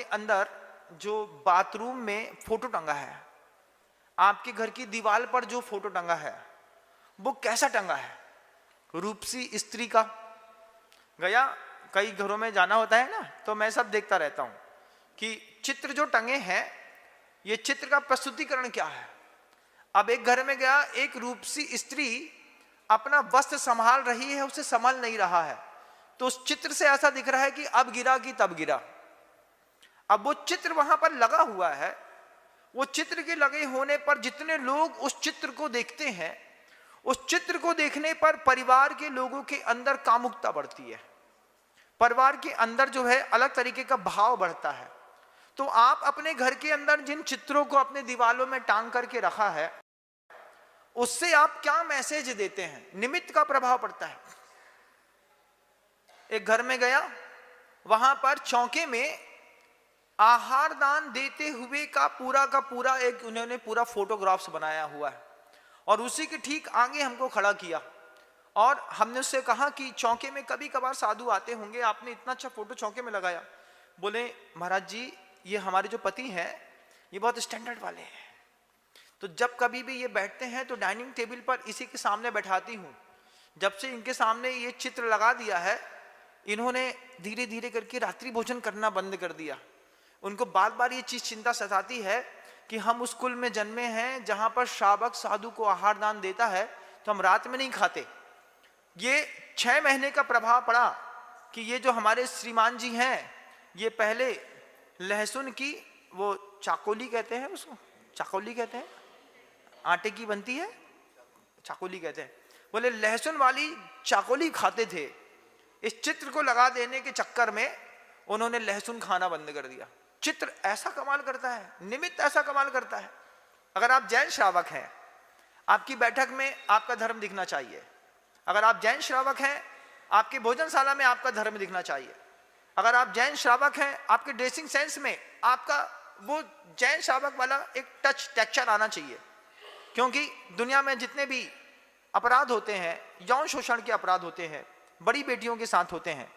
अंदर जो बाथरूम में फोटो टंगा है, आपके घर की दीवार पर जो फोटो टंगा है वो कैसा टंगा है? रूपसी स्त्री का। गया कई घरों में जाना होता है ना, तो मैं सब देखता रहता हूं कि चित्र जो टंगे हैं, ये चित्र का प्रस्तुतिकरण क्या है। अब एक घर में गया, एक रूपसी स्त्री अपना वस्त्र संभाल रही है, उसे संभाल नहीं रहा है, तो उस चित्र से ऐसा दिख रहा है कि अब गिरा कि तब गिरा। अब वो चित्र वहां पर लगा हुआ है, वो चित्र के लगे होने पर जितने लोग उस चित्र को देखते हैं, उस चित्र को देखने पर परिवार के लोगों के अंदर कामुकता बढ़ती है, परिवार के अंदर जो है अलग तरीके का भाव बढ़ता है। तो आप अपने घर के अंदर जिन चित्रों को अपने दीवारों में टांग करके रखा है, उससे आप क्या मैसेज देते हैं? निमित्त का प्रभाव पड़ता है। एक घर में गया, वहां पर चौके में आहार दान देते हुए का पूरा एक उन्होंने पूरा फोटोग्राफ्स बनाया हुआ है, और उसी के ठीक आगे हमको खड़ा किया और हमने उससे कहा कि चौके में कभी कभार साधु आते होंगे, आपने इतना अच्छा फोटो चौके में लगाया। बोले महाराज जी, ये हमारे जो पति हैं ये बहुत स्टैंडर्ड वाले हैं, तो जब कभी भी ये बैठते हैं तो डाइनिंग टेबल पर इसी के सामने बैठाती हूँ। जब से इनके सामने ये चित्र लगा दिया है, इन्होंने धीरे धीरे करके रात्रि भोजन करना बंद कर दिया। उनको बार बार ये चीज चिंता सताती है कि हम उस कुल में जन्मे हैं जहां पर श्रावक साधु को आहार दान देता है, तो हम रात में नहीं खाते। ये 6 महीने का प्रभाव पड़ा कि ये जो हमारे श्रीमान जी हैं, ये पहले लहसुन की वो चाकोली कहते हैं, उसको चाकोली कहते हैं, आटे की बनती है, चाकोली कहते हैं। बोले लहसुन वाली चाकोली खाते थे। इस चित्र को लगा देने के चक्कर में उन्होंने लहसुन खाना बंद कर दिया। चित्र ऐसा कमाल करता है, निमित्त ऐसा कमाल करता है। अगर आप जैन श्रावक हैं, आपकी बैठक में आपका धर्म दिखना चाहिए। अगर आप जैन श्रावक हैं, आपकी भोजनशाला में आपका धर्म दिखना चाहिए। अगर आप जैन श्रावक हैं, आपके ड्रेसिंग सेंस में आपका वो जैन श्रावक वाला एक टच टेक्सचर आना चाहिए। क्योंकि दुनिया में जितने भी अपराध होते हैं, यौन शोषण के अपराध होते हैं, बड़ी बेटियों के साथ होते हैं,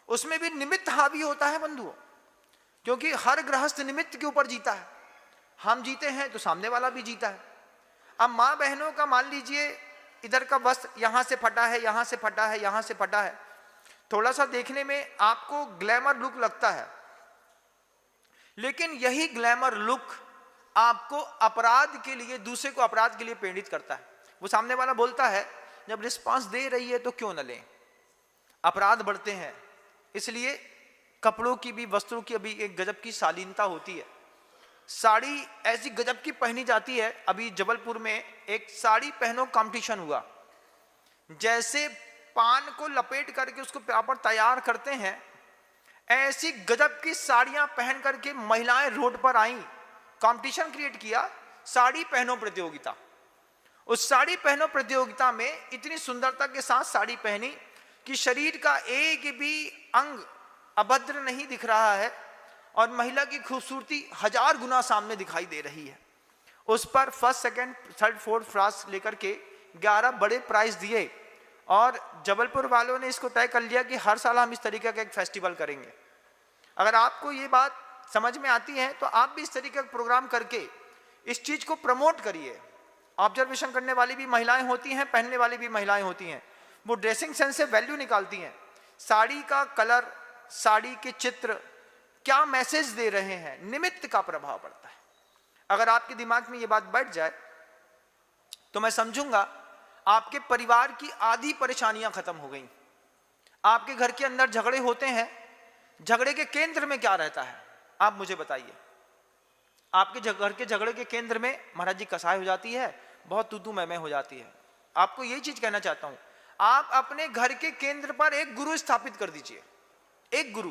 उसमें भी निमित्त हावी होता है बंधुओं। क्योंकि हर गृहस्थ निमित्त के ऊपर जीता है। हम जीते हैं तो सामने वाला भी जीता है। अब माँ बहनों का मान लीजिए इधर का वस्त्र यहां से फटा है, यहां से फटा है, यहां से फटा है, थोड़ा सा देखने में आपको ग्लैमर लुक लगता है, लेकिन यही ग्लैमर लुक आपको अपराध के लिए, दूसरे को अपराध के लिए प्रेरित करता है। वो सामने वाला बोलता है जब रिस्पांस दे रही है तो क्यों न लें, अपराध बढ़ते हैं। इसलिए कपड़ों की भी, वस्त्रों की अभी एक गजब की शालीनता होती है। साड़ी ऐसी गजब की पहनी जाती है। अभी जबलपुर में एक साड़ी पहनो कंपटीशन हुआ। जैसे पान को लपेट करके उसको प्रॉपर तैयार करते हैं, ऐसी गजब की साड़ियां पहन करके महिलाएं रोड पर आई, कंपटीशन क्रिएट किया, साड़ी पहनो प्रतियोगिता। उस साड़ी पहनो प्रतियोगिता में इतनी सुंदरता के साथ साड़ी पहनी कि शरीर का एक भी अंग अभद्र नहीं दिख रहा है और महिला की खूबसूरती 1000 गुना सामने दिखाई दे रही है। उस पर first, second, third, fourth prize लेकर के 11 बड़े प्राइज दिए और जबलपुर वालों ने इसको तय कर लिया कि हर साल हम इस तरीके का एक फेस्टिवल करेंगे। अगर आपको ये बात समझ में आती है तो आप भी इस तरीके का प्रोग्राम करके इस चीज को प्रमोट करिए। ऑब्जर्वेशन करने वाली भी महिलाएं होती हैं, पहनने वाली भी महिलाएं होती हैं, वो ड्रेसिंग सेंस से वैल्यू निकालती हैं। साड़ी का कलर, साड़ी के चित्र क्या मैसेज दे रहे हैं, निमित्त का प्रभाव पड़ता है। अगर आपके दिमाग में ये बात बैठ जाए तो मैं समझूंगा आपके परिवार की आधी परेशानियां खत्म हो गई। आपके घर के अंदर झगड़े होते हैं, झगड़े के केंद्र में क्या रहता है आप मुझे बताइए। आपके घर के झगड़े के केंद्र में महाराज जी कसाई हो जाती है, बहुत तू मैं हो जाती है। आपको यही चीज कहना चाहता हूं, आप अपने घर के केंद्र पर एक गुरु स्थापित कर दीजिए। एक गुरु,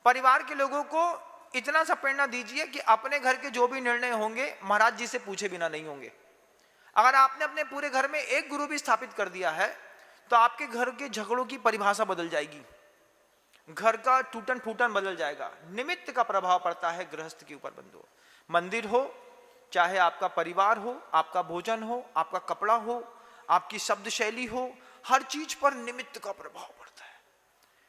परिवार के लोगों को इतना सा प्रेरणा दीजिए कि अपने घर के जो भी निर्णय होंगे महाराज जी से पूछे बिना नहीं होंगे। अगर आपने अपने पूरे घर में एक गुरु भी स्थापित कर दिया है तो आपके घर के झगड़ों की परिभाषा बदल जाएगी, घर का टूटन फूटन बदल जाएगा। निमित्त का प्रभाव पड़ता है गृहस्थ के ऊपर बंधुओं। मंदिर हो, चाहे आपका परिवार हो, आपका भोजन हो, आपका कपड़ा हो, आपकी शब्द शैली हो, हर चीज पर निमित्त का प्रभाव पड़ता है।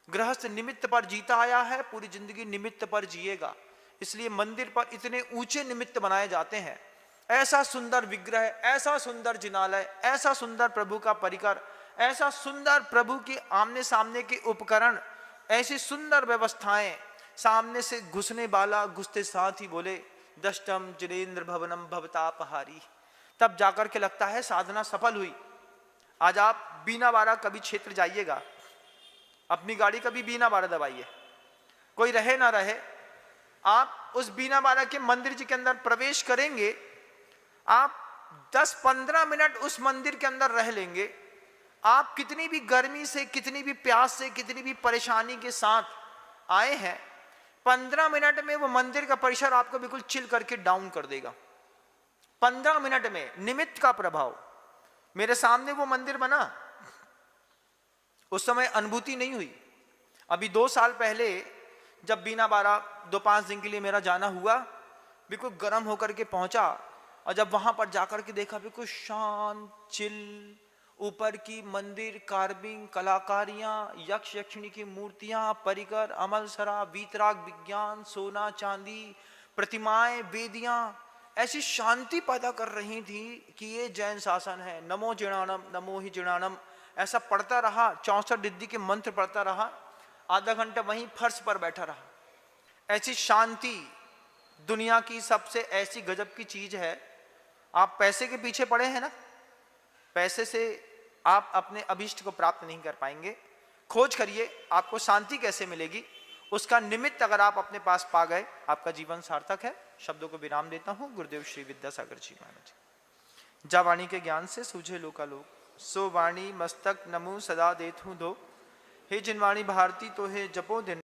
गृहस्थ निमित्त पर जीता आया है, पूरी जिंदगी निमित्त पर जिएगा। इसलिए मंदिर पर इतने ऊंचे निमित्त बनाए जाते हैं। ऐसा सुंदर विग्रह, ऐसा सुंदर जिनालय, ऐसा सुंदर प्रभु का परिकर, ऐसा सुंदर प्रभु के आमने सामने के उपकरण, ऐसी सुंदर व्यवस्थाएं। सामने से घुसने वाला घुसते साथ ही बोले दष्टम जिनेन्द्र भवनम भवतापहारी। तब जाकर के लगता है साधना सफल हुई। आज आप बीनावाड़ा कभी क्षेत्र जाइएगा, अपनी गाड़ी कभी बीनावाड़ा दबाइए, कोई रहे ना रहे, आप उस बीनावाड़ा के मंदिर जी के अंदर प्रवेश करेंगे, आप 10-15 मिनट उस मंदिर के अंदर रह लेंगे। आप कितनी भी गर्मी से, कितनी भी प्यास से, कितनी भी परेशानी के साथ आए हैं, 15 मिनट में वो मंदिर का परिसर आपको बिल्कुल चिल करके डाउन कर देगा। 15 मिनट में निमित्त का प्रभाव। मेरे सामने वो मंदिर बना, उस समय अनुभूति नहीं हुई। अभी 2 साल पहले जब बीनावाड़ा 2-5 दिन के लिए मेरा जाना हुआ, बिल्कुल गर्म होकर के पहुंचा, और जब वहां पर जाकर के देखा बिल्कुल शांत चिल, ऊपर की मंदिर कार्विंग, कलाकारियां, यक्ष यक्षिणी की मूर्तियां, परिकर, अमलसरा, वीतराग विज्ञान, सोना चांदी, प्रतिमाएं, वेदियां ऐसी शांति पैदा कर रही थी कि ये जैन शासन है। नमो जिणानम, नमो ही जिणानम ऐसा पढ़ता रहा, 64 रिद्धि के मंत्र पढ़ता रहा, आधा घंटा वहीं फर्श पर बैठा रहा। ऐसी शांति दुनिया की सबसे ऐसी गजब की चीज है। आप पैसे के पीछे पड़े हैं ना, पैसे से आप अपने अभीष्ट को प्राप्त नहीं कर पाएंगे। खोज करिए आपको शांति कैसे मिलेगी, उसका निमित्त अगर आप अपने पास पा गए, आपका जीवन सार्थक है। शब्दों को विराम देता हूं। गुरुदेव श्री विद्यासागर जी महाराज। जा वाणी के ज्ञान से सूझे लोकालोक, सो वाणी मस्तक नमु सदा देथु दो। हे जिन वाणी भारती तो हे जपो दिन